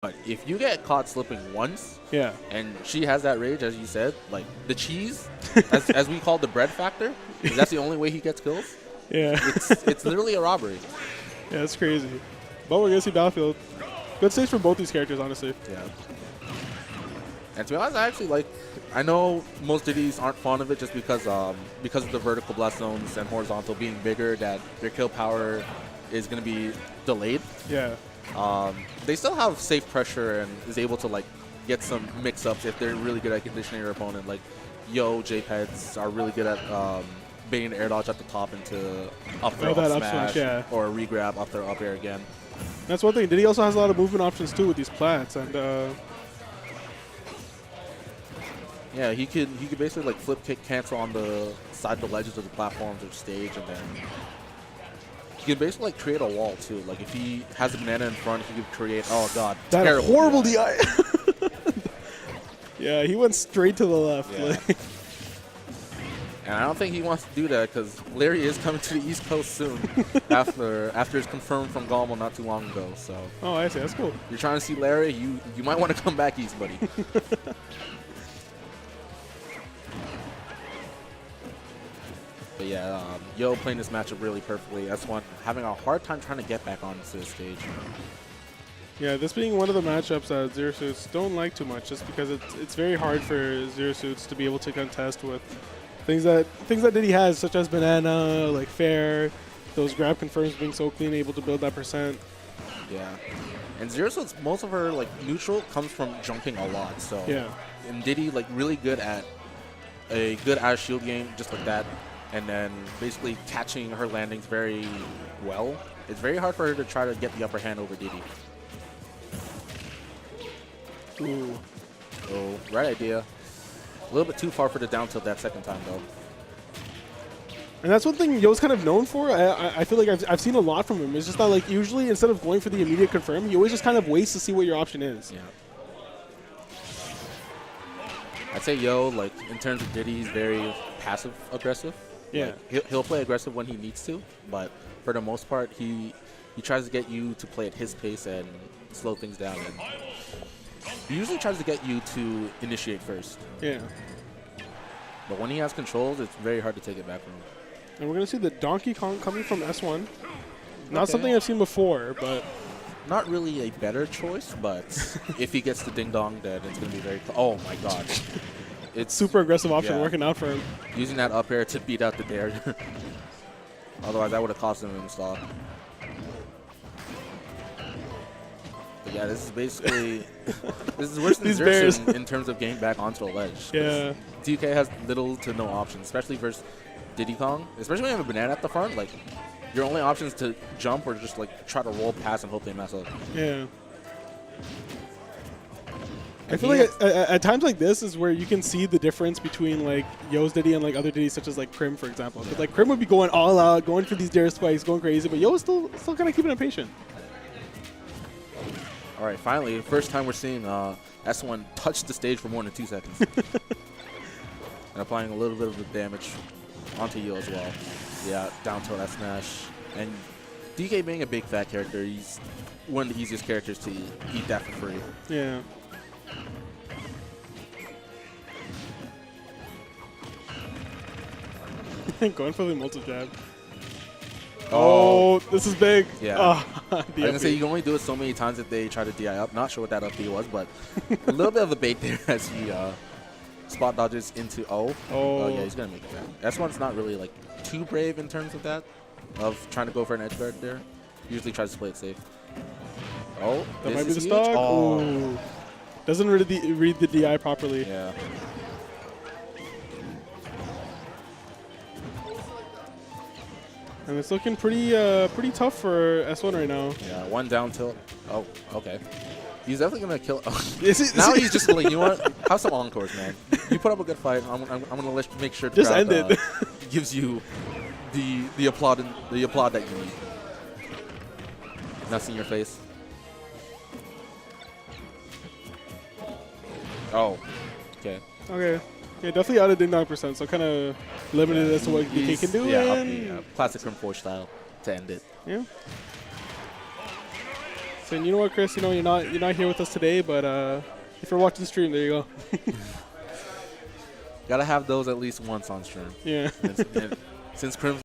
But if you get caught slipping once, Yeah. and she has that rage, as you said, like the cheese, as we call the bread factor, 'cause that's the only way he gets kills. Yeah. It's literally a robbery. Yeah, that's crazy. But we're going to see Battlefield. Good stage for both these characters, honestly. Yeah. And to be honest, I actually like. I know most Diddies aren't fond of it just because of the vertical blast zones and horizontal being bigger, that their kill power is going to be delayed. Yeah. They still have safe pressure and is able to like get some mix-ups if they're really good at conditioning their opponent. Like JPEGs are really good at baiting air dodge at the top into up throw, up smash, yeah. or a regrab up throw, up air again. That's one thing. Diddy also has a lot of movement options too with these plats, and yeah, he could basically like flip, kick, cancel on the side of the ledges of the platforms or stage, and then he can basically like create a wall too. Like if he has a banana in front, he could create. Oh god, that terrible horrible DI. Yeah, he went straight to the left. Yeah. Like. And I don't think he wants to do that because Larry is coming to the East Coast soon after it's confirmed from Galmo not too long ago. So. Oh, I see. That's cool. You're trying to see Larry, you might want to come back east, buddy. But yeah, Yo playing this matchup really perfectly. S1 having a hard time trying to get back onto the stage. Yeah, this being one of the matchups that Zero Suits don't like too much, just because it's very hard for Zero Suits to be able to contest with things that Diddy has, such as banana, like fair, those grab confirms being so clean, able to build that percent. Yeah, and Zero Suits, most of her like neutral comes from jumping a lot. So yeah, and Diddy like really good at a good out of shield game, just like that, and then basically catching her landings very well. It's very hard for her to try to get the upper hand over Diddy. Ooh. Oh, right idea. A little bit too far for the down tilt that second time, though. And that's one thing Yo's kind of known for. I feel like I've seen a lot from him. It's just that, like, usually instead of going for the immediate confirm, he always just kind of waits to see what your option is. Yeah. I'd say Yo, like, in terms of Diddy, he's very passive-aggressive. Yeah. Like, he'll play aggressive when he needs to, but for the most part, he tries to get you to play at his pace and slow things down. And he usually tries to get you to initiate first. Yeah. But when he has controls, it's very hard to take it back from him. And we're going to see the Donkey Kong coming from S1. Not Okay. something I've seen before, but... Not really a better choice, but if he gets the ding-dong, then it's going to be very oh, my God. It's super aggressive option yeah. working out for him. Using that up air to beat out the dare. Otherwise, that would have cost him install. But yeah, this is basically this is worse than Xerxes in terms of getting back onto a ledge. Yeah. DK has little to no options, especially versus Diddy Kong. Especially when you have a banana at the front, like your only option is to jump or just like try to roll past and hope they mess up. Yeah. I feel like at times like this is where you can see the difference between like Yo's Diddy and like other Diddies such as like Crim, for example. Because like Crim would be going all out, going for these dare spikes, going crazy, but Yo is still kind of keeping it patient. All right, finally, the first time we're seeing S1 touch the stage for more than 2 seconds. And applying a little bit of the damage onto Yo as well. Yeah, down tilt that smash. And DK being a big fat character, he's one of the easiest characters to eat that for free. Yeah. Going for the multi-jab. Oh, this is big. Yeah. Oh, I was going to say, you can only do it so many times if they try to DI up. Not sure what that up B was, but a little bit of a bait there as he spot dodges into O. Oh, yeah, he's going to make it back. S1's not really like too brave in terms of that, of trying to go for an edge guard there. Usually tries to play it safe. Oh, that might be the stock. Oh. Doesn't really read the DI properly. Yeah. And it's looking pretty tough for S1 right now. Yeah, one down tilt. Oh, okay. He's definitely going to kill. Now he's just like, you know what? Have some encores, man. You put up a good fight. I'm going to make sure the just crowd, end it. Gives you the applaud that you need. Not seeing your face. Oh, okay. Okay. Yeah, definitely out of ding dong percent, so kind of limited as to what DK can do. Yeah, up the classic from 4 style to end it. Yeah. saying, you know what, Chris, you're not here with us today, but if you're watching the stream, there you go. Gotta have those at least once on stream. Yeah. And since Crimson